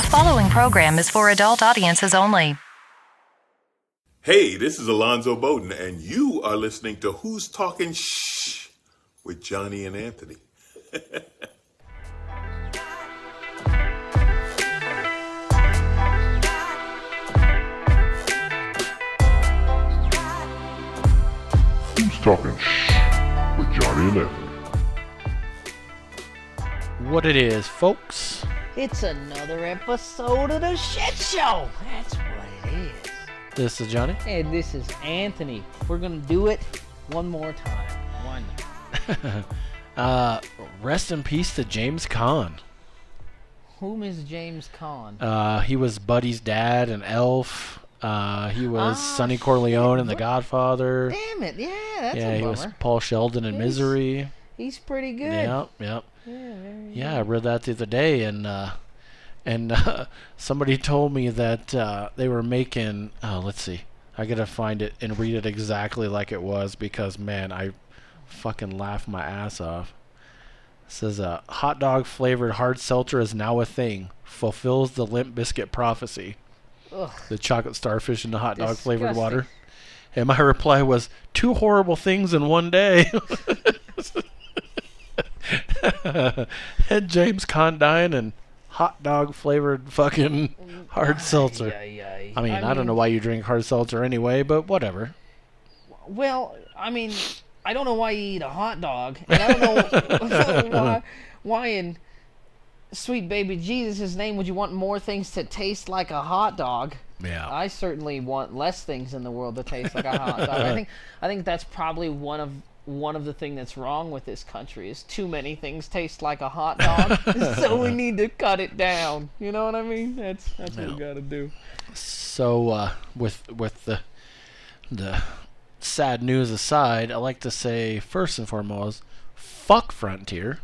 The following program is for adult audiences only. Hey, this is Alonzo Bowden, and you are listening to Who's Talking Shh with Johnny and Anthony. Who's Talking Shh with Johnny and Anthony. What it is, folks. It's another episode of the shit show. That's what it is. This is Johnny. And this is Anthony. We're going to do it one more time. Why not? Rest in peace to James Caan. Whom is James Caan? He was Buddy's dad in Elf. He was Sonny Corleone in The Godfather. Damn it. Yeah, that's a bummer. He was Paul Sheldon in Misery. He's pretty good. Yep. Yeah, very good. I read that the other day, and somebody told me that they were making. Oh, let's see. I gotta find it and read it exactly like it was because man, I fucking laughed my ass off. It says hot dog flavored hard seltzer is now a thing. Fulfills the Limp Biscuit prophecy. Ugh. The chocolate starfish in the hot dog flavored Disgusting. water. And my reply was, 2 horrible things in one day. And James Caan dying and hot dog flavored fucking hard seltzer. I mean, I don't know why you drink hard seltzer anyway, but whatever. Well, I mean, I don't know why you eat a hot dog. And I don't know why in sweet baby Jesus' name would you want more things to taste like a hot dog? Yeah. I certainly want less things in the world to taste like a hot dog. I think that's probably one of the things that's wrong with this country is too many things taste like a hot dog. So we need to cut it down. You know what I mean? That's what we gotta do. So with the sad news aside, I like to say first and foremost, fuck Frontier.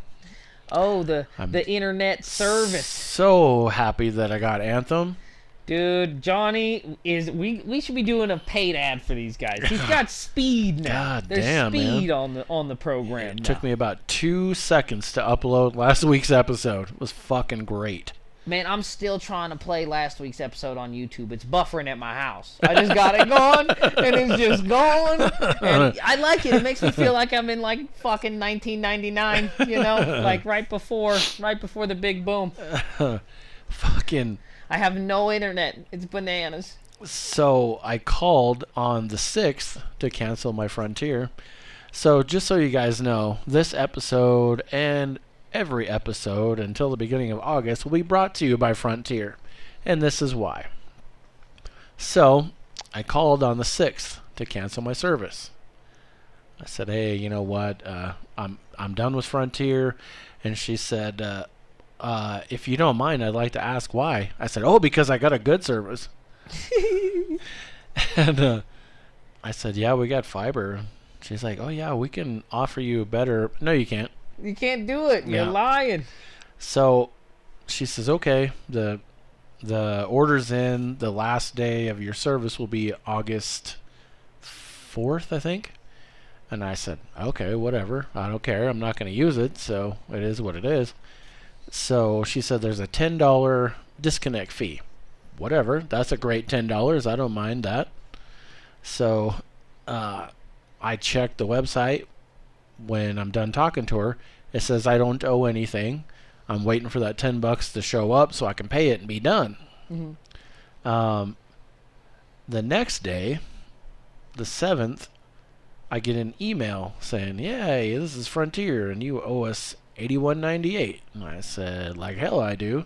Oh, the internet service. So happy that I got Anthem. Dude, Johnny is we should be doing a paid ad for these guys. He's got speed now. God There's damn, speed man. on the program. It now. took me about 2 seconds to upload last week's episode. It was fucking great. Man, I'm still trying to play last week's episode on YouTube. It's buffering at my house. I just got it going, and it's just going. And I like it. It makes me feel like I'm in like fucking 1999. You know, like right before the big boom. Fucking. I have no internet. It's bananas. So I called on the 6th to cancel my Frontier. So just so you guys know, this episode and every episode until the beginning of August will be brought to you by Frontier. And this is why. So I called on the 6th to cancel my service. I said, hey, you know what? I'm done with Frontier. And she said, if you don't mind, I'd like to ask why. I said, because I got a good service. And I said, yeah, we got fiber. She's like, oh, yeah, we can offer you better. No, you can't. You can't do it. You're lying. So she says, okay, the order's in. The last day of your service will be August 4th, I think. And I said, okay, whatever. I don't care. I'm not going to use it, so it is what it is. So she said there's a $10 disconnect fee. Whatever. That's a great $10. I don't mind that. So I checked the website. When I'm done talking to her, it says I don't owe anything. I'm waiting for that $10 to show up so I can pay it and be done. Mm-hmm. The next day, the 7th, I get an email saying, "Yay, this is Frontier, and you owe us $81.98." And I said, "Like hell, I do."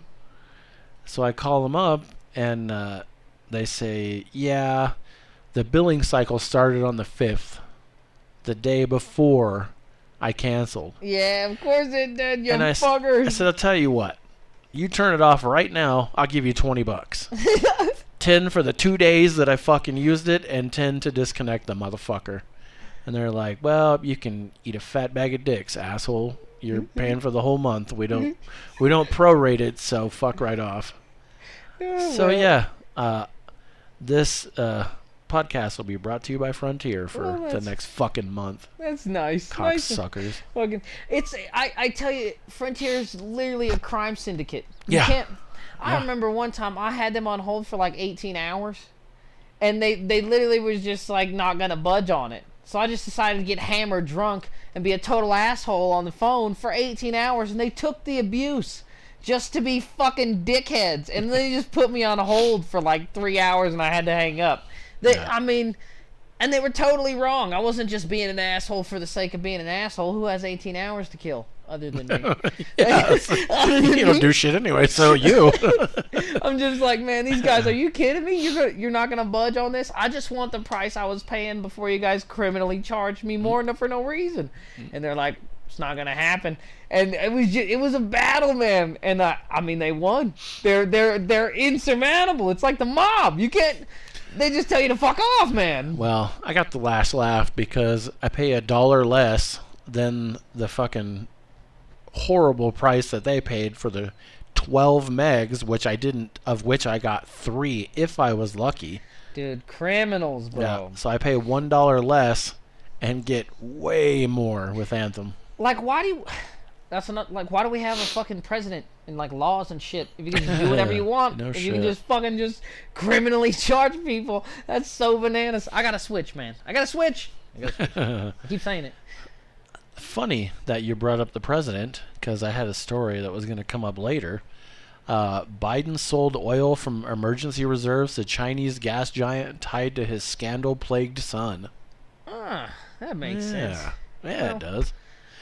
So I call them up, and they say, "Yeah, the billing cycle started on the 5th, the day before I canceled." Yeah, of course it did, you and fuckers. I said, I'll tell you what. You turn it off right now, I'll give you $20. 10 for the 2 days that I fucking used it, and 10 to disconnect the motherfucker. And they're like, well, you can eat a fat bag of dicks, asshole. You're paying for the whole month. We don't prorate it, so fuck right off. So yeah, this podcast will be brought to you by Frontier for the next fucking month. That's nice. Cocksuckers. Fucking, I tell you, Frontier's literally a crime syndicate. Yeah. I remember one time I had them on hold for like 18 hours, and they literally was just like not gonna budge on it. So I just decided to get hammered drunk and be a total asshole on the phone for 18 hours, and they took the abuse just to be fucking dickheads, and then they just put me on hold for like 3 hours, and I had to hang up. I mean, and they were totally wrong. I wasn't just being an asshole for the sake of being an asshole. Who has 18 hours to kill other than me? You don't do shit anyway, so you. I'm just like, man, these guys, are you kidding me? You're not gonna budge on this? I just want the price I was paying before you guys criminally charged me more for no reason. And they're like, it's not gonna happen. And it was a battle, man. And I mean, they won. They're insurmountable. It's like the mob. You can't. They just tell you to fuck off, man. Well, I got the last laugh because I pay $1 less than the fucking horrible price that they paid for the 12 megs, of which I got 3 if I was lucky. Dude, criminals, bro. Yeah, so I pay $1 less and get way more with Anthem. Like, why do we have a fucking president and like laws and shit if you can just do whatever you want? No if shit. you can just fucking just criminally charge people, that's so bananas. I gotta switch, man. I gotta switch. I keep saying it. Funny that you brought up the president, because I had a story that was going to come up later. Biden sold oil from emergency reserves to Chinese gas giant tied to his scandal-plagued son. That makes sense. Yeah, it does.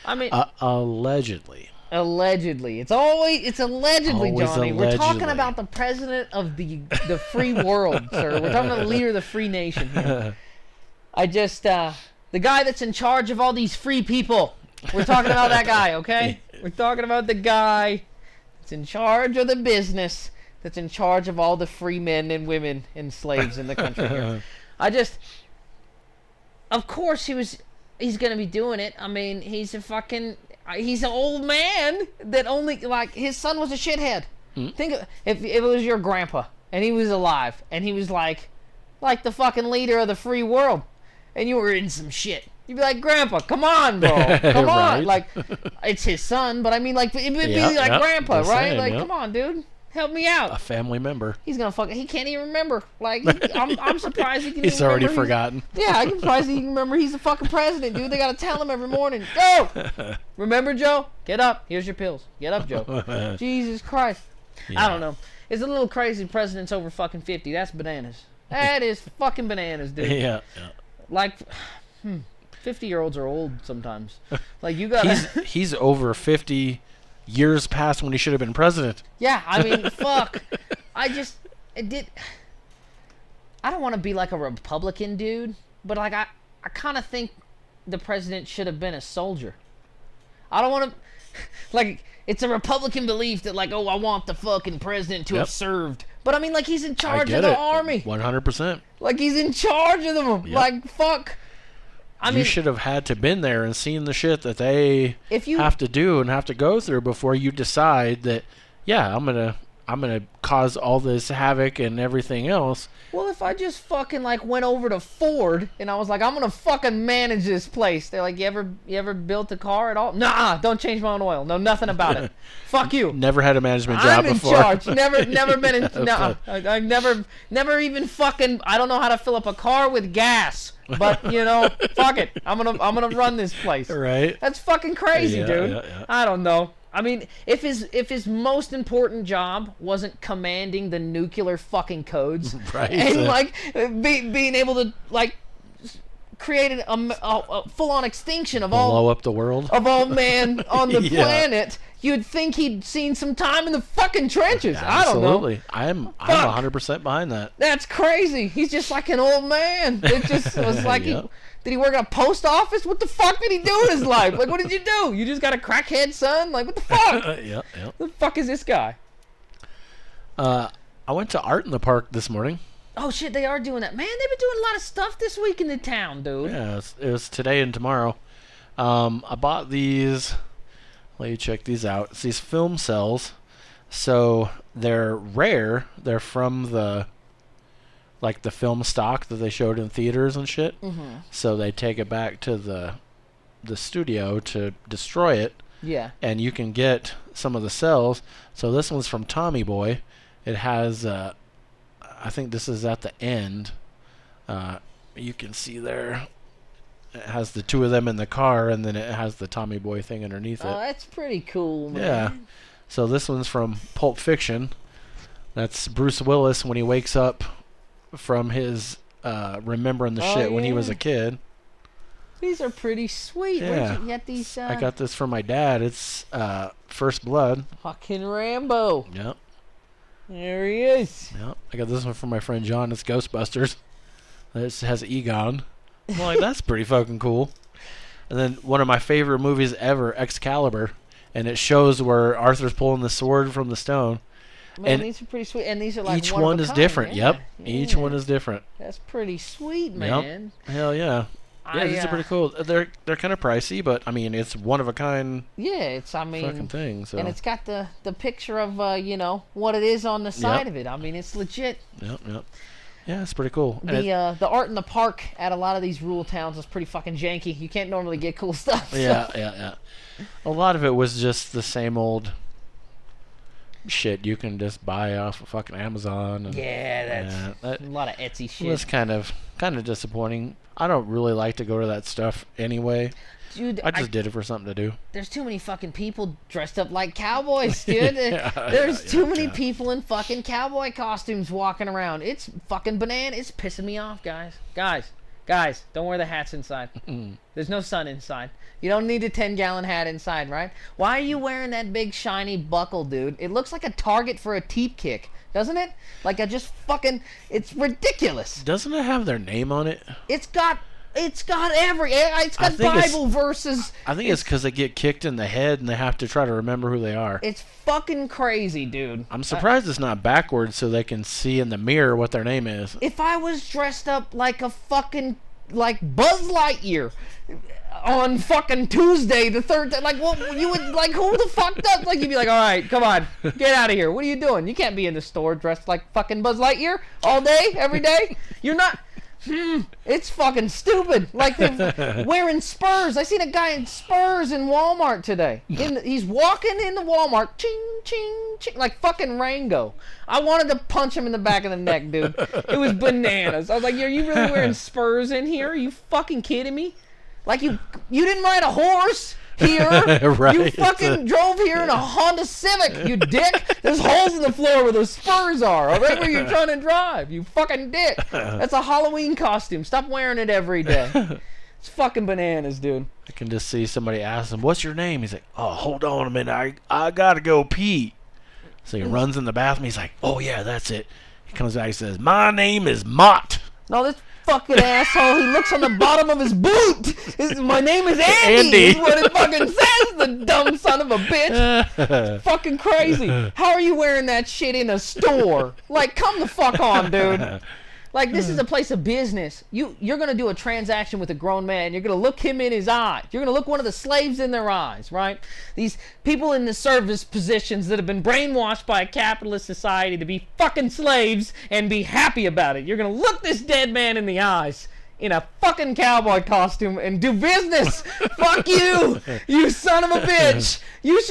I mean, allegedly. Allegedly. It's allegedly, Always Johnny. We're talking allegedly. about the president of the free world, sir. We're talking about the leader of the free nation here. The guy that's in charge of all these free people. We're talking about that guy, okay? We're talking about the guy that's in charge of the business, that's in charge of all the free men and women and slaves in the country here. Of course he's going to be doing it. I mean, he's an old man that only, like, his son was a shithead. Think of, if it was your grandpa and he was alive and he was like the fucking leader of the free world and you were in some shit. You'd be like, Grandpa, come on, bro. Come Right. on. Like, it's his son, but I mean, like, it would be like Grandpa, the right? same, Like, yep. come on, dude. Help me out. A family member. He's gonna he can't even remember. Like, I'm surprised he can He's even already remember forgotten. I'm surprised he can remember he's the fucking president, dude. They gotta tell him every morning. Go! Remember, Joe? Get up. Here's your pills. Get up, Joe. Jesus Christ. Yeah. I don't know. It's a little crazy president's over fucking 50. That's bananas. That is fucking bananas, dude. Yeah. Like, 50-year-olds are old sometimes. Like, you gotta... He's over 50 years past when he should have been president. Yeah, I mean, fuck. I don't want to be like a Republican dude, but like I kind of think the president should have been a soldier. I don't want to, like, it's a Republican belief that like, oh, I want the fucking president to have served. But I mean, like, he's in charge of the army. 100%. Like, he's in charge of them. Yep. Like, fuck. I mean, you should have had to been there and seen the shit that they have to do and have to go through before you decide that, yeah, I'm gonna cause all this havoc and everything else. Well, if I just fucking like went over to Ford and I was like, I'm gonna fucking manage this place. They're like, you ever built a car at all? Nah, don't change my own oil. Know nothing about it. Fuck you. Never had a management job before. I'm in charge. Never been in. Nah, I never even fucking. I don't know how to fill up a car with gas. But you know, fuck it. I'm gonna run this place. Right. That's fucking crazy, dude. Yeah. I don't know. I mean, if his most important job wasn't commanding the nuclear fucking codes, right, and like being able to like create a full-on extinction of all blow up the world of all man on the Yeah. planet, you'd think he'd seen some time in the fucking trenches. Absolutely. I don't know. I'm 100% behind that. That's crazy. He's just like an old man. It just was like Yep. did he work at a post office? What the fuck did he do in his life? Like, what did you do? You just got a crackhead son? Like, what the fuck? Yep. The fuck is this guy? I went to Art in the Park this morning. Oh shit, they are doing that. Man, they've been doing a lot of stuff this week in the town, dude. Yeah, it was today and tomorrow. I bought these. Let you check these out. It's these film cells. So they're rare. They're from the film stock that they showed in theaters and shit. Mm-hmm. So they take it back to the studio to destroy it. Yeah. And you can get some of the cells. So this one's from Tommy Boy, It has, I think this is at the end. You can see there. It has the two of them in the car, and then it has the Tommy Boy thing underneath Oh, it. that's pretty cool, man. Yeah. So this one's from Pulp Fiction. That's Bruce Willis when he wakes up from his remembering the shit when he was yeah. a kid. These are pretty sweet. Yeah. Where'd you get these? I got this from my dad. It's First Blood. Fucking Rambo. Yep. There he is. Yep. I got this one from my friend John. It's Ghostbusters. This has Egon. I'm like, that's pretty fucking cool. And then one of my favorite movies ever, Excalibur, and it shows where Arthur's pulling the sword from the stone. Man, And these are pretty sweet. And these are like each one of one a is kind. different. Yeah. Yep. Each Yeah. one is different. That's pretty sweet, man. Yep. Hell yeah. Yeah, these are pretty cool. They're kind of pricey, but I mean, it's one of a kind Yeah, it's, I mean, fucking thing. So and it's got the picture of, you know, what it is on the side of it. I mean, it's legit. Yep. Yeah, it's pretty cool. And The art in the park at a lot of these rural towns is pretty fucking janky. You can't normally get cool stuff. So. Yeah. A lot of it was just the same old shit you can just buy off of fucking Amazon. And, Yeah, that's that a lot of Etsy shit. was kind of disappointing. I don't really like to go to that stuff anyway. Dude, I just did it for something to do. there's too many fucking people dressed up like cowboys, dude. There's too many people in fucking cowboy costumes walking around. It's fucking banana. It's pissing me off, guys. Guys, don't wear the hats inside. There's no sun inside. You don't need a 10-gallon hat inside, right? Why are you wearing that big shiny buckle, dude? It looks like a target for a teep kick, doesn't it? Like I just fucking, it's ridiculous. Doesn't it have their name on it? It's got Bible verses. I think it's because they get kicked in the head and they have to try to remember who they are. It's fucking crazy, dude. I'm surprised it's not backwards so they can see in the mirror what their name is. If I was dressed up like a fucking, like Buzz Lightyear on fucking Tuesday the 3rd, like, what you would, like, who the fuck does, like, you'd be like, all right, come on, get out of here. What are you doing? You can't be in the store dressed like fucking Buzz Lightyear all day, every day. You're not. It's fucking stupid. Like they're wearing Spurs. I seen a guy in Spurs in Walmart today. He's walking into Walmart, ching, ching, ching, like fucking Rango. I wanted to punch him in the back of the neck, dude. It was bananas. I was like, are you really wearing Spurs in here? Are you fucking kidding me? Like you didn't ride a horse here. Right. You fucking drove here in a Honda Civic, you dick. There's holes in the floor where those Spurs are, right where you're trying to drive, you fucking dick. That's a Halloween costume. Stop wearing it every day. It's fucking bananas, dude. I can just see somebody ask him, "What's your name?" He's like, "Oh, hold on a minute. I gotta go pee." So he runs in the bathroom. He's like, "Oh yeah, that's it." He comes back and says, "My name is Mott." No, this fucking asshole, he looks on the bottom of his boot. My name is Andy. Is what it fucking says, the dumb son of a bitch. Fucking crazy. How are you wearing that shit in a store? Like, come the fuck on, dude. Like, this is a place of business. You're going to do a transaction with a grown man. You're going to look him in his eye. You're going to look one of the slaves in their eyes, right? These people in the service positions that have been brainwashed by a capitalist society to be fucking slaves and be happy about it. You're going to look this dead man in the eyes in a fucking cowboy costume and do business. Fuck you, you son of a bitch. You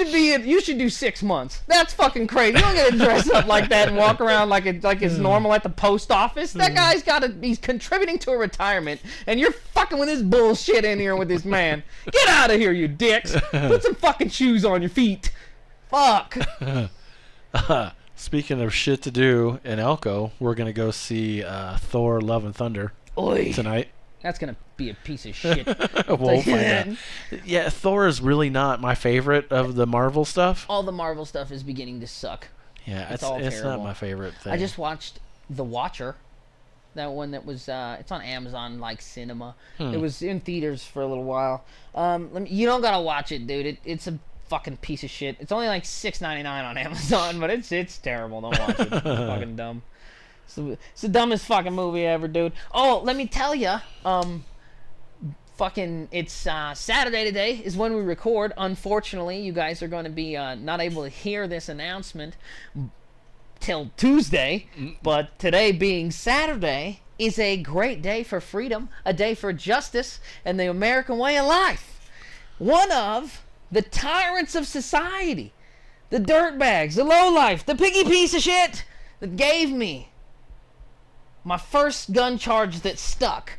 should do 6 months. That's fucking crazy. You don't get to dress up like that and walk around like it's normal at the post office. That guy's he's contributing to a retirement, and you're fucking with this bullshit in here with this man. Get out of here, you dicks. Put some fucking shoes on your feet. Fuck. Speaking of shit to do in Elko, we're gonna go see Thor: Love and Thunder tonight. That's gonna be a piece of shit. We'll find out. Yeah, Thor is really not my favorite of the Marvel stuff. All the Marvel stuff is beginning to suck. Yeah, It's it's all not terrible. my favorite thing. I just watched The Watcher. That one that was, it's on Amazon, like Cinema. It was in theaters for a little while. You don't gotta watch it, dude. It's a fucking piece of shit. It's only like $6.99 on Amazon, but it's terrible. Don't watch it. It's fucking dumb. It's the dumbest fucking movie ever, dude. Oh, let me tell you, it's Saturday today is when we record. Unfortunately, you guys are going to be not able to hear this announcement till Tuesday, but today being Saturday is a great day for freedom, a day for justice and the American way of life. One of the tyrants of society, the dirtbags, the lowlife, the piggy piece of shit, that gave me my first gun charge that stuck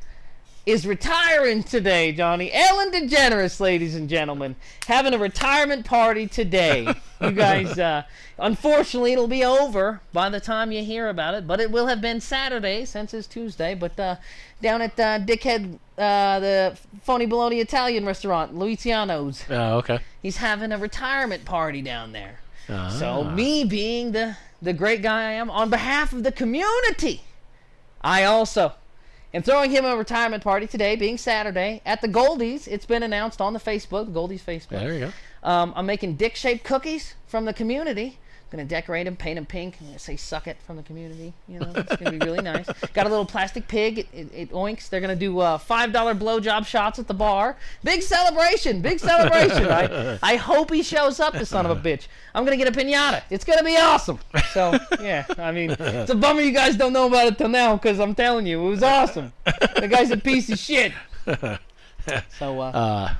is retiring today, Johnny. Ellen DeGeneres, ladies and gentlemen, having a retirement party today. You guys, unfortunately, it'll be over by the time you hear about it, but it will have been Saturday since it's Tuesday. But down at Dickhead, the Phony Bologna Italian restaurant, Luciano's. Oh, okay. He's having a retirement party down there. So me being the great guy I am, on behalf of the community, I also am throwing him a retirement party today, being Saturday, at the Goldies. It's been announced on the Facebook, the Goldies Facebook. There you go. I'm making dick-shaped cookies from the community. I'm going to decorate them, paint them pink. I'm going to say "suck it" from the community. You know, it's going to be really nice. Got a little plastic pig. It oinks. They're going to do $5 blowjob shots at the bar. Big celebration. Big celebration. I hope he shows up, the son of a bitch. I'm going to get a piñata. It's going to be awesome. So, yeah. I mean, it's a bummer you guys don't know about it till now, because I'm telling you, it was awesome. The guy's a piece of shit. So,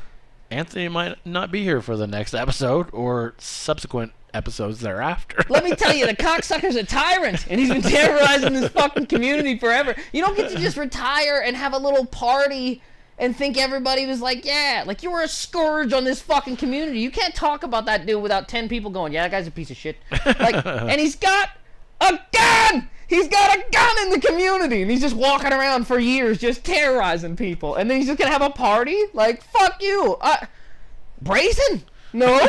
Anthony might not be here for the next episode or subsequent episodes thereafter. Let me tell you, the cocksucker's a tyrant, and he's been terrorizing this fucking community forever. You don't get to just retire and have a little party and think everybody was like, yeah, like you were a scourge on this fucking community. You can't talk about that dude without 10 people going, yeah, that guy's a piece of shit. Like, and he's got a gun! He's got a gun in the community, and he's just walking around for years just terrorizing people. And then he's just gonna have a party? Like, fuck you. Brazen? No?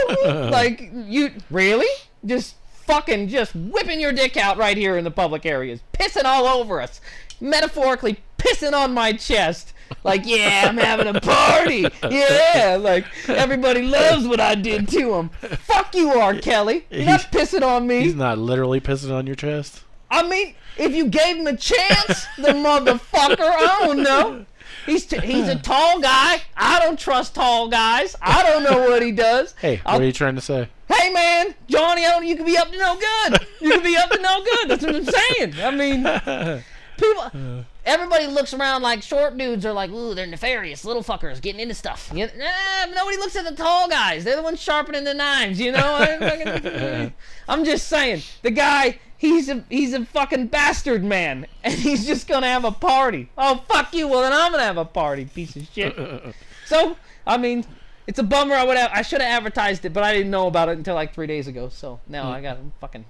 Like, you really? Just fucking just whipping your dick out right here in the public areas. Pissing all over us. Metaphorically pissing on my chest. Like, yeah, I'm having a party. Yeah, like, everybody loves what I did to him. Fuck you, R. Kelly. You're not pissing on me. He's not literally pissing on your chest? I mean, if you gave him a chance, the motherfucker, I don't know. He's a tall guy. I don't trust tall guys. I don't know what he does. Hey, what are you trying to say? Hey, man, Johnny, you could be up to no good. You could be up to no good. That's what I'm saying. I mean, everybody looks around like short dudes are like, ooh, they're nefarious little fuckers getting into stuff. Nobody looks at the tall guys. They're the ones sharpening the knives, you know? I'm just saying, the guy... He's a fucking bastard man, and he's just gonna have a party. Oh, fuck you. Well, then I'm gonna have a party, piece of shit. So, I mean, it's a bummer. I should have advertised it, but I didn't know about it until like 3 days ago. So now I gotta fucking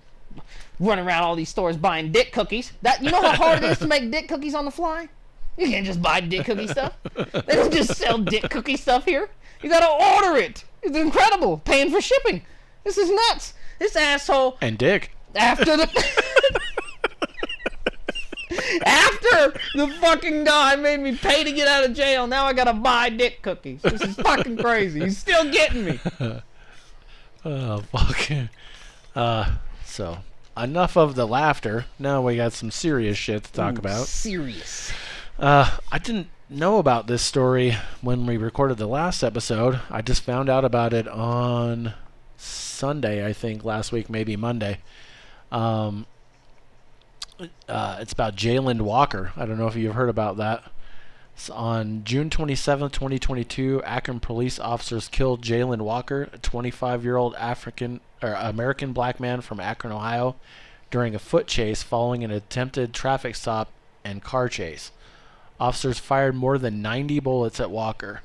run around all these stores buying dick cookies. You know how hard it is to make dick cookies on the fly? You can't just buy dick cookie stuff. They don't just sell dick cookie stuff here. You gotta order it. It's incredible. Paying for shipping. This is nuts. This asshole. And dick. After the fucking guy made me pay to get out of jail, now I gotta buy dick cookies. This is fucking crazy. He's still getting me. Oh, fuck. So, enough of the laughter. Now we got some serious shit to talk about. Serious. I didn't know about this story when we recorded the last episode. I just found out about it on Sunday, I think, last week, maybe Monday. It's about Jayland Walker. I don't know if you've heard about that. So on June 27th, 2022, Akron police officers killed Jayland Walker, a 25-year-old American black man from Akron, Ohio, during a foot chase following an attempted traffic stop and car chase. Officers fired more than 90 bullets at Walker.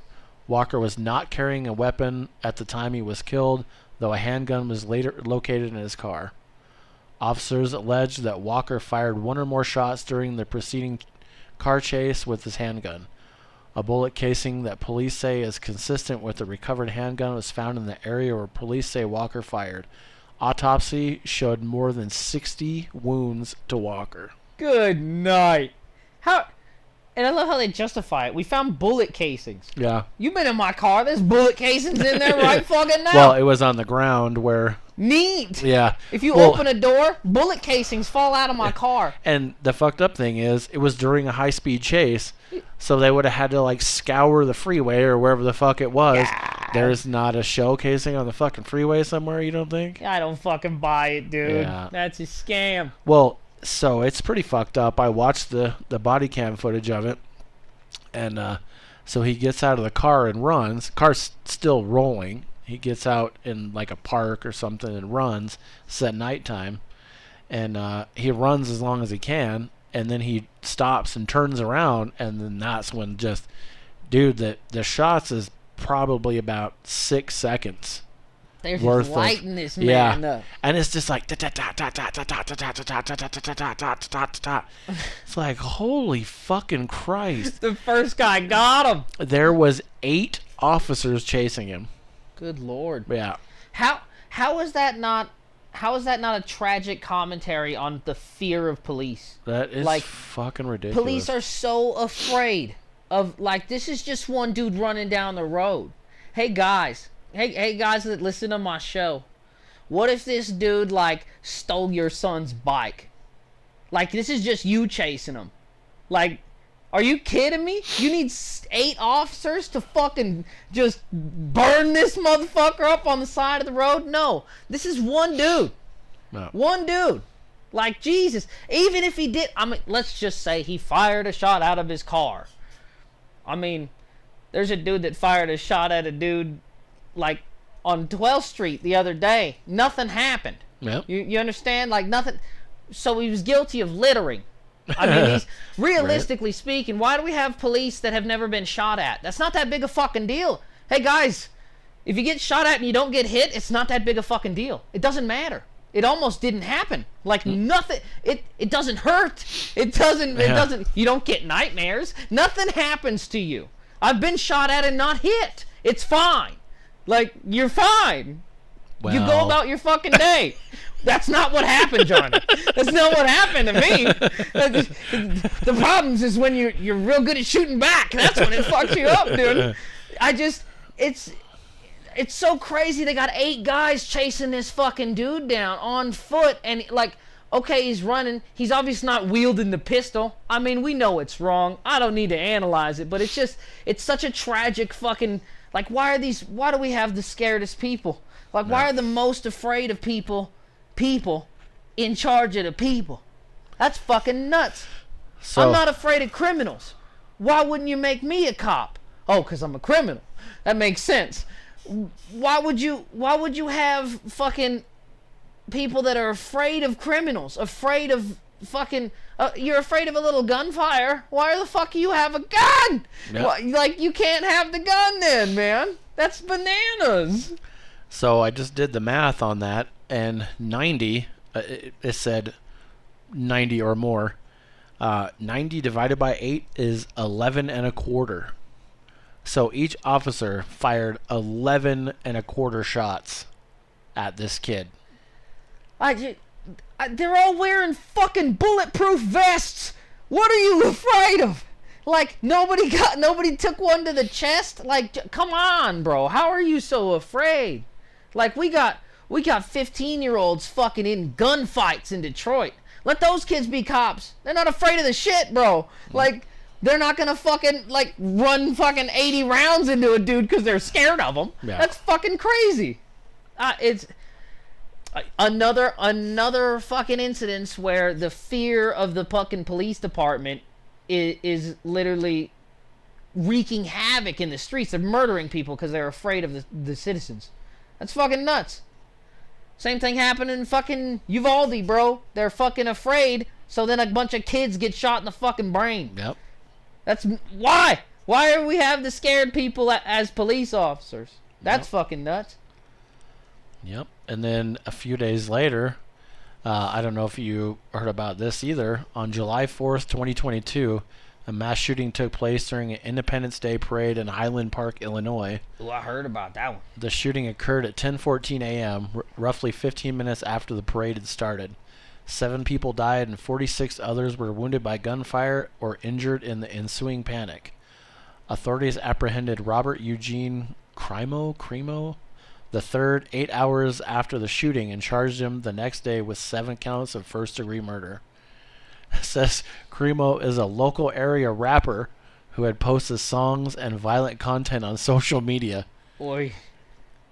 Walker was not carrying a weapon at the time he was killed, though a handgun was later located in his car. Officers alleged that Walker fired one or more shots during the preceding car chase with his handgun. A bullet casing that police say is consistent with the recovered handgun was found in the area where police say Walker fired. Autopsy showed more than 60 wounds to Walker. Good night. And I love how they justify it. We found bullet casings. Yeah. You've been in my car. There's bullet casings in there right fucking now. Well, it was on the ground where... Neat. Yeah. If you open a door, bullet casings fall out of my car. And the fucked up thing is, it was during a high-speed chase, so they would have had to, like, scour the freeway or wherever the fuck it was. God. There's not a shell casing on the fucking freeway somewhere, you don't think? I don't fucking buy it, dude. Yeah. That's a scam. Well... So it's pretty fucked up. I watched the body cam footage of it, and so he gets out of the car and runs. Car's still rolling. He gets out in like a park or something and runs. It's at nighttime, and he runs as long as he can, and then he stops and turns around, and then that's when just, dude, the shots is probably about 6 seconds. They're worth just of- lighting this man up. And it's just like it's like, holy fucking Christ. The first guy got him. There was 8 officers chasing him. Good Lord. Yeah. How is that not a tragic commentary on the fear of police? That is Like, fucking ridiculous. Police are so afraid of, like, this is just one dude running down the road. Hey guys that listen to my show, what if this dude, like, stole your son's bike? Like, this is just you chasing him. Like, are you kidding me? You need 8 officers to fucking just burn this motherfucker up on the side of the road? No, this is one dude. No. One dude. Like, Jesus. Even if he did, I mean, let's just say he fired a shot out of his car. I mean, there's a dude that fired a shot at a dude, like, on 12th Street the other day. Nothing happened. Yep. You understand? Like, nothing. So he was guilty of littering. I mean, he's, realistically speaking, why do we have police that have never been shot at? That's not that big a fucking deal. Hey, guys, if you get shot at and you don't get hit, it's not that big a fucking deal. It doesn't matter. It almost didn't happen. Like, nothing. It doesn't hurt. It doesn't. You don't get nightmares. Nothing happens to you. I've been shot at and not hit. It's fine. Like, you're fine. Well, You go about your fucking day. That's not what happened, Johnny. That's not what happened to me. The problems is when you're real good at shooting back. That's when it fucks you up, dude. It's so crazy. They got 8 guys chasing this fucking dude down on foot, and, like, okay, he's running. He's obviously not wielding the pistol. I mean, we know it's wrong. I don't need to analyze it, but it's such a tragic fucking, like, why do we have the scaredest people? Like, why are the most afraid of people in charge of the people? That's fucking nuts. So, I'm not afraid of criminals. Why wouldn't you make me a cop? Oh, because I'm a criminal. That makes sense. Why would you have fucking people that are afraid of criminals, afraid of fucking, you're afraid of a little gunfire? Why the fuck do you have a gun? Yep. Why, like, you can't have the gun then, man. That's bananas. So I just did the math on that, and 90, it said 90 or more. 90 divided by 8 is 11 and a quarter. So each officer fired 11 and a quarter shots at this kid. They're all wearing fucking bulletproof vests. What are you afraid of? Like, nobody took one to the chest? Like, come on, bro. How are you so afraid? Like, we got 15-year-olds fucking in gunfights in Detroit. Let those kids be cops. They're not afraid of the shit, bro. Like, they're not gonna fucking, like, run fucking 80 rounds into a dude because they're scared of him. Yeah. That's fucking crazy. It's another fucking incidence where the fear of the fucking police department is literally wreaking havoc in the streets. They're murdering people because they're afraid of the citizens. That's fucking nuts. Same thing happened in fucking Uvalde, bro. They're fucking afraid, so then a bunch of kids get shot in the fucking brain. Yep. That's why. Why do we have the scared people as police officers? That's fucking nuts. Yep. And then a few days later, I don't know if you heard about this either. On July 4th, 2022, a mass shooting took place during an Independence Day parade in Highland Park, Illinois. Oh, I heard about that one. The shooting occurred at 10:14 a.m., roughly 15 minutes after the parade had started. 7 people died and 46 others were wounded by gunfire or injured in the ensuing panic. Authorities apprehended Robert Eugene Crimo the third 8 hours after the shooting and charged him the next day with 7 counts of first-degree murder. It says Crimo is a local area rapper who had posted songs and violent content on social media. Oi.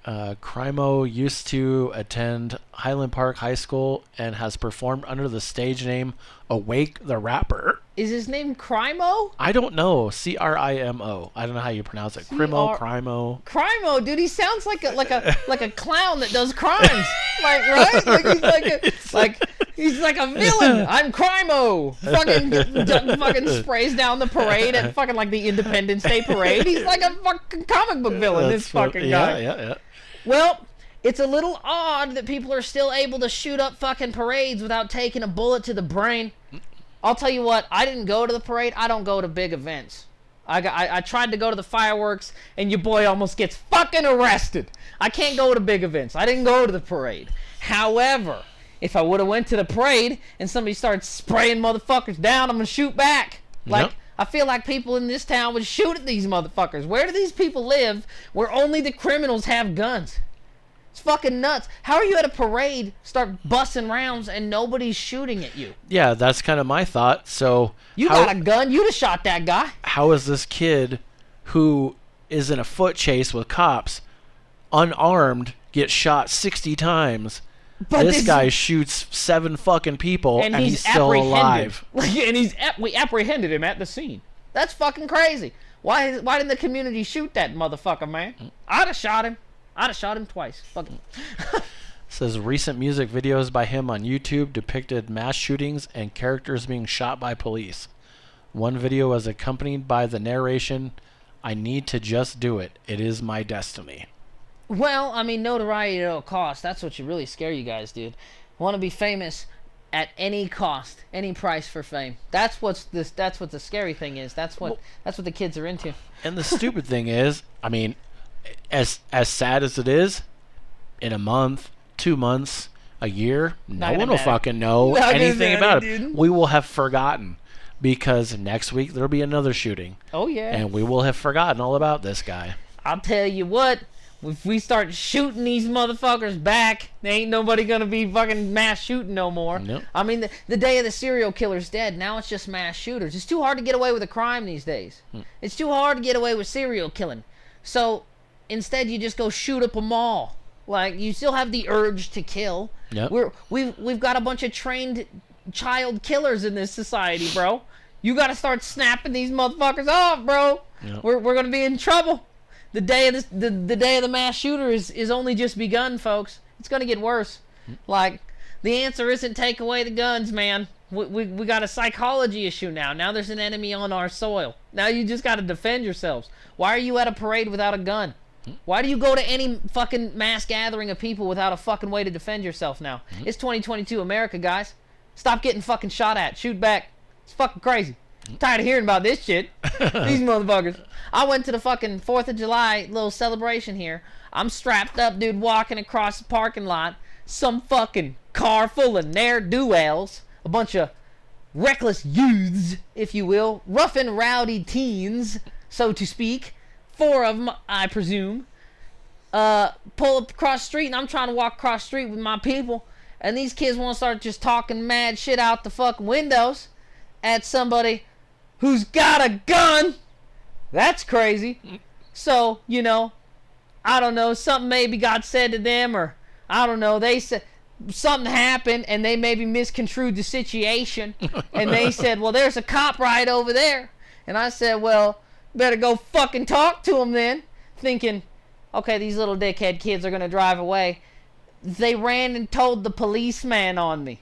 Crimo used to attend Highland Park High School and has performed under the stage name Awake the Rapper. Is his name Crimo? I don't know. Crimo. I don't know how you pronounce it. Crimo. Crimo, dude. He sounds like a clown that does crimes. Like, right? Like he's He's like a villain. I'm Crimo. Fucking sprays down the parade at fucking like the Independence Day parade. He's like a fucking comic book villain. This fucking guy. Yeah. Well, it's a little odd that people are still able to shoot up fucking parades without taking a bullet to the brain. I'll tell you what. I didn't go to the parade. I don't go to big events. I tried to go to the fireworks, and your boy almost gets fucking arrested. I can't go to big events. I didn't go to the parade. However, if I would have went to the parade and somebody started spraying motherfuckers down, I'm gonna shoot back. Like, Yep. I feel like people in this town would shoot at these motherfuckers. Where do these people live where only the criminals have guns? It's fucking nuts. How are you at a parade, start busting rounds, and nobody's shooting at you? Yeah, that's kind of my thought. So You got a gun. You'd have shot that guy. how is this kid who is in a foot chase with cops, unarmed, get shot 60 times? But This guy shoots 7 fucking people, and he's still alive. And we apprehended him at the scene. That's fucking crazy. Why didn't the community shoot that motherfucker, man? I'd have shot him. I'd have shot him twice. Fuck him. Says recent music videos by him on YouTube depicted mass shootings and characters being shot by police. One video was accompanied by the narration, "I need to just do it. It is my destiny." Well, I mean, notoriety at all costs. That's what should really scare you guys, dude. Want to be famous at any cost, any price for fame. That's what the scary thing is. That's what the kids are into. And the stupid thing is, I mean, as sad as it is, in a month, 2 months, a year, no gonna one will matter. fucking know Not gonna anything matter, about it. dude. We will have forgotten because next week there'll be another shooting, Oh yeah. and we will have forgotten all about this guy. I'll tell you what. If we start shooting these motherfuckers back, there ain't nobody gonna be fucking mass shooting no more. Nope. I mean, the day of the serial killer's dead. Now it's just mass shooters. It's too hard to get away with a crime these days. It's too hard to get away with serial killing. So instead, you just go shoot up a mall. Like, you still have the urge to kill. Yep. We've got a bunch of trained child killers in this society, bro. You got to start snapping these motherfuckers off, bro. Yep. We're gonna be in trouble. The day of the day of the mass shooter is only just begun, folks. It's gonna get worse. Like, the answer isn't take away the guns, man. We got a psychology issue now. Now there's an enemy on our soil. Now you just got to defend yourselves. Why are you at a parade without a gun? Why do you go to any fucking mass gathering of people without a fucking way to defend yourself now? It's 2022 America, guys. Stop getting fucking shot at. Shoot back. It's fucking crazy. I'm tired of hearing about this shit. These motherfuckers. I went to the fucking 4th of July little celebration here. I'm strapped up, dude, walking across the parking lot. Some fucking car full of ne'er-do-wells. A bunch of reckless youths, if you will. Rough and rowdy teens, so to speak. 4 of them, I presume. Pull up across the street, and I'm trying to walk across the street with my people. And these kids want to start just talking mad shit out the fucking windows at somebody who's got a gun. That's crazy. So, you know, I don't know, something maybe got said to them, or I don't know, they said something happened and they maybe misconstrued the situation, and they said, well, there's a cop right over there. And I said, well, better go fucking talk to him then, thinking, okay, these little dickhead kids are gonna drive away. They ran and told the policeman on me.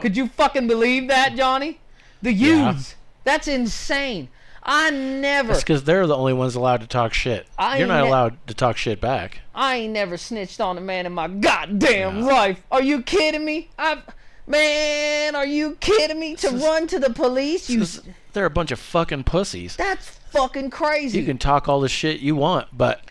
Could you fucking believe that, Johnny? The youths. Yeah. That's insane. I never. That's because they're the only ones allowed to talk shit. You're not allowed to talk shit back. I ain't never snitched on a man in my goddamn life. Are you kidding me? Man, are you kidding me? To run to the police? They're a bunch of fucking pussies. That's fucking crazy. You can talk all the shit you want, but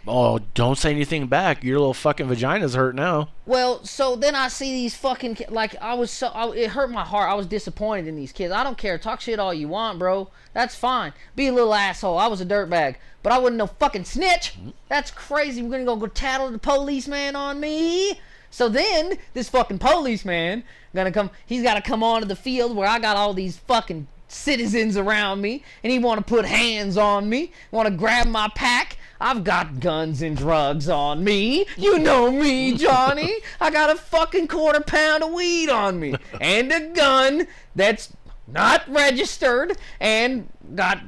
don't say anything back. Your little fucking vagina's hurt now. Well, so then I see these fucking like it hurt my heart. I was disappointed in these kids. I don't care. Talk shit all you want, bro. That's fine. Be a little asshole. I was a dirtbag, but I wasn't no fucking snitch. That's crazy. We're gonna go tattle the policeman on me. So then this fucking policeman he's got to come onto the field where I got all these fucking citizens around me, and he want to put hands on me, want to grab my pack. I've got guns and drugs on me. You know me, Johnny. I got a fucking quarter pound of weed on me, and a gun that's not registered, and got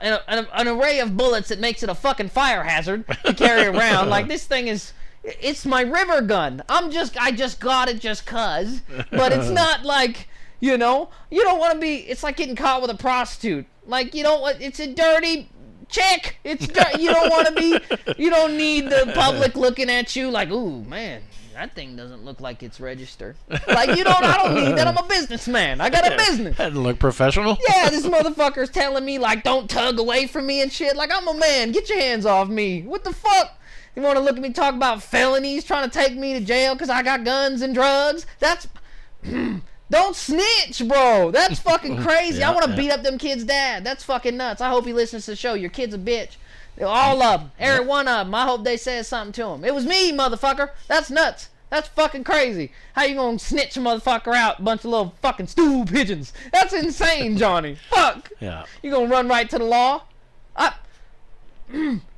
an array of bullets that makes it a fucking fire hazard to carry around. Like, this thing is it's my river gun. I just got it just cuz. But it's not like, you don't want to be, it's like getting caught with a prostitute. Like, it's a dirty chick. It's you don't want to be, you don't need the public looking at you like, ooh, man, that thing doesn't look like it's registered. Like, I don't need that. I'm a businessman. I got a business. That doesn't look professional. Yeah, this motherfucker's telling me, like, don't tug away from me and shit. Like, I'm a man. Get your hands off me. What the fuck? You want to look at me talk about felonies, trying to take me to jail because I got guns and drugs? That's... Don't snitch, bro. That's fucking crazy. I want to beat up them kids' dad. That's fucking nuts. I hope he listens to the show. Your kid's a bitch. All of them. Every one of them. I hope they said something to him. It was me, motherfucker. That's nuts. That's fucking crazy. How you gonna snitch a motherfucker out? A bunch of little fucking stool pigeons. That's insane, Johnny. Fuck. Yeah. You gonna run right to the law?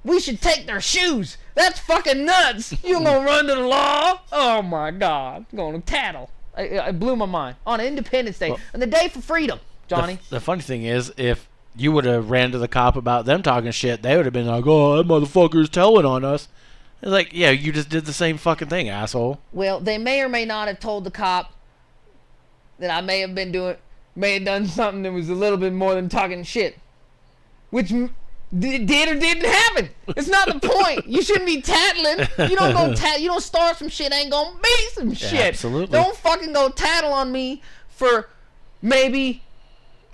We should take their shoes. That's fucking nuts. You gonna run to the law? Oh my God. I'm gonna tattle. It blew my mind. On Independence Day. On the day for freedom, Johnny. The funny thing is, if you would have ran to the cop about them talking shit, they would have been like, oh, that motherfucker's telling on us. It's like, yeah, you just did the same fucking thing, asshole. Well, they may or may not have told the cop that I may have done something that was a little bit more than talking shit. Which did or didn't happen. It's not the point. You shouldn't be tattling. You don't go you don't start some shit, ain't gonna be some shit. Absolutely. Don't fucking go tattle on me for maybe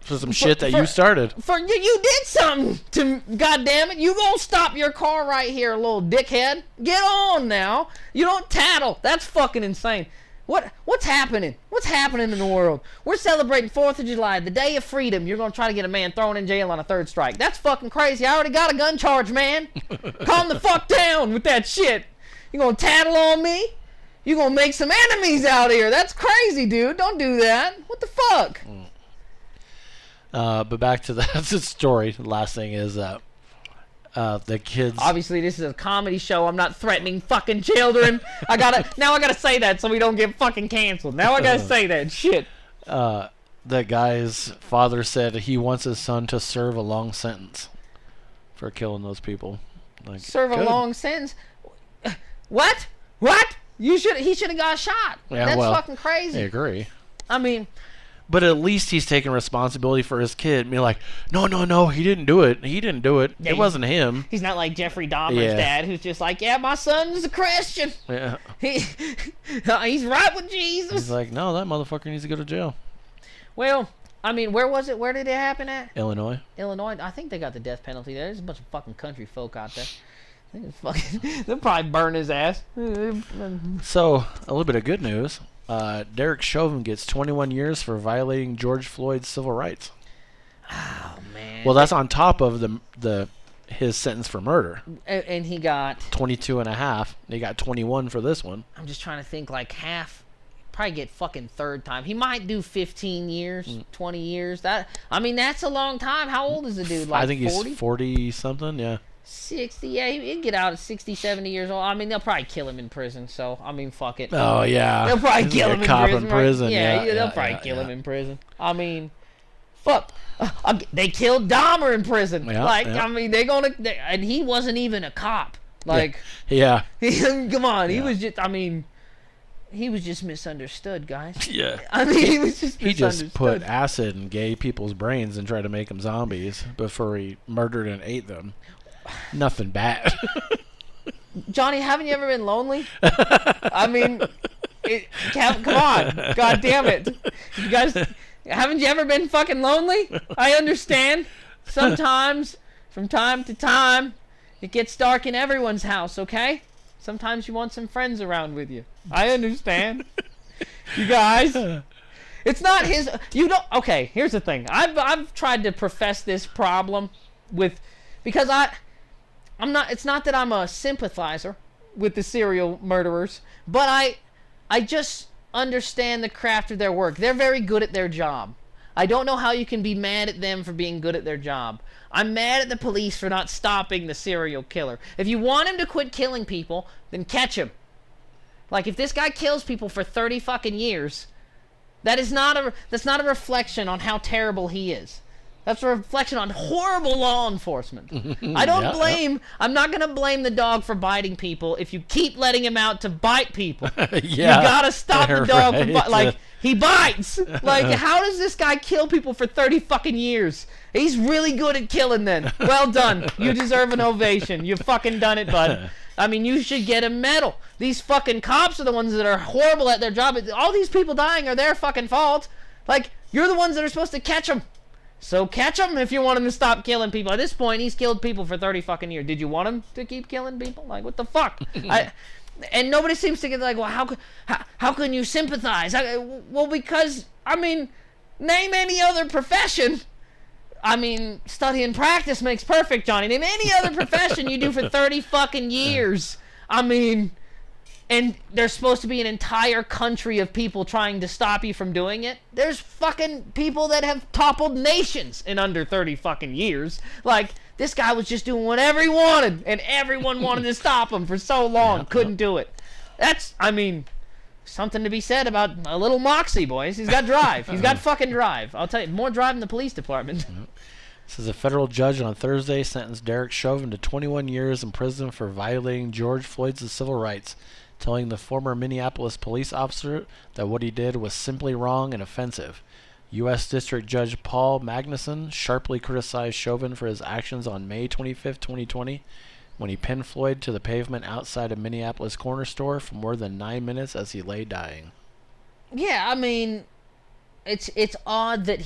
for some shit that you started. For you did something to, goddamn it. You gonna stop your car right here, little dickhead. Get on now. You don't tattle. That's fucking insane. What's happening? What's happening in the world? We're celebrating 4th of July, the day of freedom. You're going to try to get a man thrown in jail on a third strike. That's fucking crazy. I already got a gun charge, man. Calm the fuck down with that shit. You going to tattle on me? You going to make some enemies out here. That's crazy, dude. Don't do that. What the fuck? But back to the story. The last thing is the kids. Obviously, this is a comedy show. I'm not threatening fucking children. I gotta say that so we don't get fucking canceled. Now I gotta say that shit. The guy's father said he wants his son to serve a long sentence for killing those people. Like, serve a long sentence? What? He should have got shot. Yeah, That's fucking crazy. I agree. I mean, but at least he's taking responsibility for his kid. And be like, no, he didn't do it. Yeah, it wasn't him. He's not like Jeffrey Dahmer's dad, who's just like, yeah, my son's a Christian. Yeah. He's right with Jesus. He's like, no, that motherfucker needs to go to jail. Well, I mean, where was it? Where did it happen at? Illinois. I think they got the death penalty there. There's a bunch of fucking country folk out there. I think it's fucking, they'll probably burn his ass. So, a little bit of good news. Derek Chauvin gets 21 years for violating George Floyd's civil rights. Oh, man. Well, that's on top of his sentence for murder. And he got 22 and a half. He got 21 for this one. I'm just trying to think, like half, probably get fucking third time. He might do 15 years, 20 years. That's a long time. How old is the dude? Like I think 40? he's 40 something, yeah. 60, yeah, he'd get out at 60, 70 years old. I mean, they'll probably kill him in prison, so, I mean, fuck it. Oh, yeah. They'll probably kill him in prison. In prison. Right? Yeah, they'll probably kill him in prison. I mean, fuck. They killed Dahmer in prison. Yeah, I mean, and he wasn't even a cop. Like, yeah. Come on, he was just misunderstood, guys. Yeah. I mean, he was just misunderstood. He just put acid in gay people's brains and tried to make them zombies before he murdered and ate them. Nothing bad. Johnny, haven't you ever been lonely? I mean, come on. God damn it. You guys, haven't you ever been fucking lonely? I understand. Sometimes, from time to time, it gets dark in everyone's house, okay? Sometimes you want some friends around with you. I understand. You guys, it's not his. You don't. Okay, here's the thing. I've tried to profess this problem because I'm not. It's not that I'm a sympathizer with the serial murderers, but I just understand the craft of their work. They're very good at their job. I don't know how you can be mad at them for being good at their job. I'm mad at the police for not stopping the serial killer. If you want him to quit killing people, then catch him. Like, if this guy kills people for 30 fucking years, that's not a reflection on how terrible he is. That's a reflection on horrible law enforcement. I don't blame. I'm not gonna blame the dog for biting people if you keep letting him out to bite people. You gotta stop the dog from he bites. Like, how does this guy kill people for 30 fucking years? He's really good at killing then. Well done. You deserve an ovation. You've fucking done it, bud. I mean, you should get a medal. These fucking cops are the ones that are horrible at their job. All these people dying are their fucking fault. Like, you're the ones that are supposed to catch them. So catch him if you want him to stop killing people. At this point, he's killed people for 30 fucking years. Did you want him to keep killing people? Like, what the fuck? And nobody seems to get like, well, how can you sympathize? Well, because, I mean, name any other profession. I mean, study and practice makes perfect, Johnny. Name any other profession you do for 30 fucking years. I mean, and there's supposed to be an entire country of people trying to stop you from doing it. There's fucking people that have toppled nations in under 30 fucking years. Like, this guy was just doing whatever he wanted, and everyone wanted to stop him for so long. Couldn't do it. That's, I mean, something to be said about a little moxie, boys. He's got drive. He's got fucking drive. I'll tell you, more drive than the police department. Says a federal judge on Thursday sentenced Derek Chauvin to 21 years in prison for violating George Floyd's civil rights, telling the former Minneapolis police officer that what he did was simply wrong and offensive. U.S. District Judge Paul Magnuson sharply criticized Chauvin for his actions on May 25, 2020, when he pinned Floyd to the pavement outside a Minneapolis corner store for more than 9 minutes as he lay dying. Yeah, I mean, it's odd that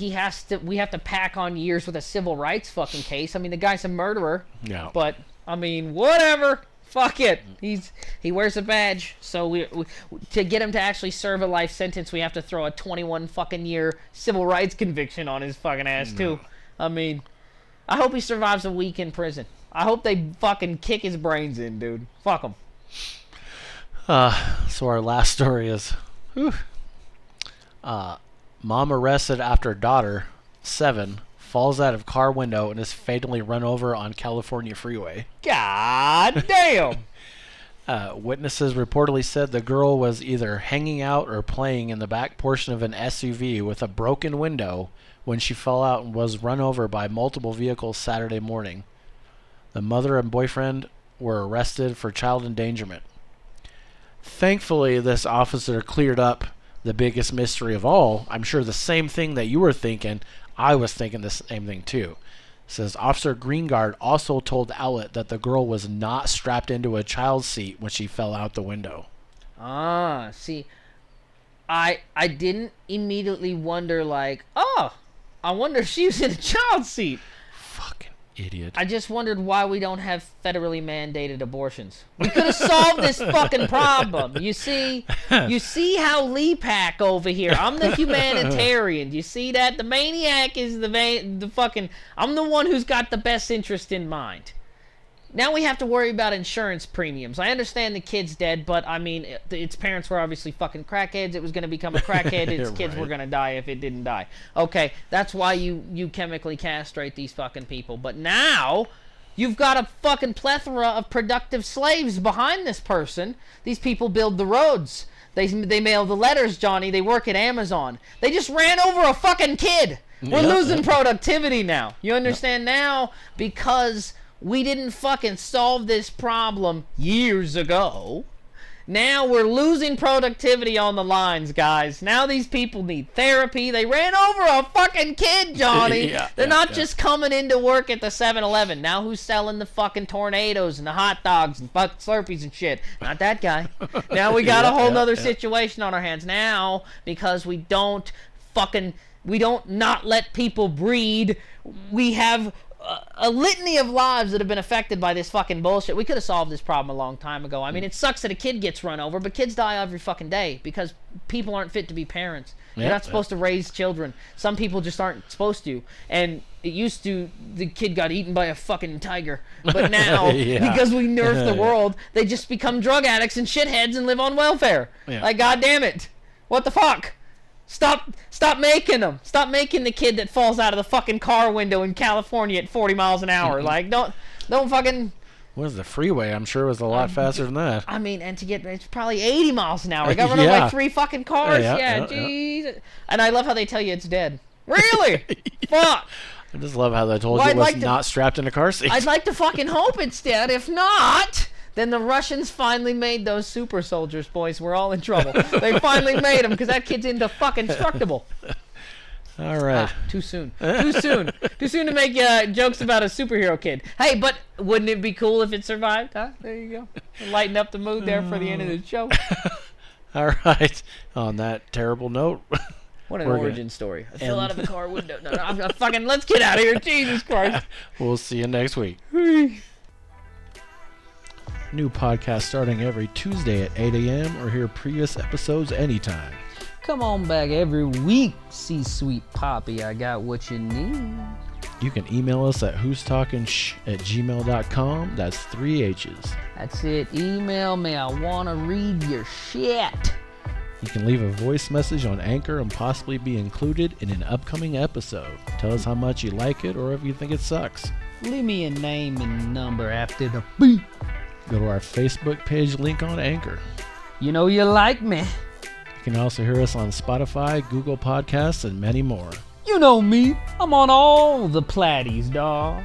we have to pack on years with a civil rights fucking case. I mean, the guy's a murderer. Yeah. But, I mean, whatever. Fuck it. He wears a badge. So we to get him to actually serve a life sentence, we have to throw a 21 fucking year civil rights conviction on his fucking ass too. I mean, I hope he survives a week in prison. I hope they fucking kick his brains in, dude. Fuck him. So our last story is, mom arrested after daughter, 7, falls out of car window and is fatally run over on California freeway. God damn! Witnesses reportedly said the girl was either hanging out or playing in the back portion of an SUV with a broken window when she fell out and was run over by multiple vehicles Saturday morning. The mother and boyfriend were arrested for child endangerment. Thankfully, this officer cleared up the biggest mystery of all. I'm sure the same thing that you were thinking. I was thinking the same thing too. Says Officer Greengard also told the outlet that the girl was not strapped into a child's seat when she fell out the window. See, I didn't immediately wonder like, oh, I wonder if she was in a child's seat. Fucking idiot. I just wondered why we don't have federally mandated abortions. We could have solved this fucking problem. You see how Lee Pack over here. I'm the humanitarian. You see that? The maniac is the fucking. I'm the one who's got the best interest in mind. Now we have to worry about insurance premiums. I understand the kid's dead, but I mean, its parents were obviously fucking crackheads. It was going to become a crackhead. Its kids were going to die if it didn't die. Okay, that's why you chemically castrate these fucking people. But now, you've got a fucking plethora of productive slaves behind this person. These people build the roads. They mail the letters, Johnny. They work at Amazon. They just ran over a fucking kid. We're losing productivity now. You understand now? Because we didn't fucking solve this problem years ago. Now we're losing productivity on the lines, guys. Now these people need therapy. They ran over a fucking kid, Johnny. They're not just coming into work at the 7-Eleven. Now who's selling the fucking tornadoes and the hot dogs and fucking Slurpees and shit? Not that guy. Now we got a whole nother situation on our hands now because we don't not let people breed. We have a litany of lives that have been affected by this fucking bullshit. We could have solved this problem a long time ago. I mean, it sucks that a kid gets run over, but kids die every fucking day because people aren't fit to be parents. They're not supposed to raise children. Some people just aren't supposed to. And it used to, the kid got eaten by a fucking tiger. But now, because we nerfed the world, they just become drug addicts and shitheads and live on welfare. Like, goddamn it. What the fuck? Stop making them. Stop making the kid that falls out of the fucking car window in California at 40 miles an hour. Like, don't fucking. What is the freeway? I'm sure it was a lot faster than that. I mean, and it's probably 80 miles an hour. It got run over by 3 fucking cars. Jesus. And I love how they tell you it's dead. Really? Fuck. I just love how they told Well, you I'd it was like to- not strapped in a car seat. I'd like to fucking hope it's dead. If not, then the Russians finally made those super soldiers, boys. We're all in trouble. They finally made them because that kid's into fucking destructible. All right. Too soon. Too soon. Too soon to make jokes about a superhero kid. Hey, but wouldn't it be cool if it survived? Huh? There you go. Lighten up the mood there for the end of the show. All right. On that terrible note. What an We're origin story. I fell out of the car window. No, I'm fucking. Let's get out of here. Jesus Christ. We'll see you next week. New podcast starting every Tuesday at 8 a.m. or hear previous episodes anytime. Come on back every week, C-Sweet Poppy. I got what you need. You can email us at who'stalkingshh@gmail.com. That's 3 H's. That's it. Email me. I want to read your shit. You can leave a voice message on Anchor and possibly be included in an upcoming episode. Tell us how much you like it or if you think it sucks. Leave me a name and number after the beep. Go to our Facebook page link on Anchor. You know you like me. You can also hear us on Spotify, Google Podcasts, and many more. You know me. I'm on all the platties, dawg.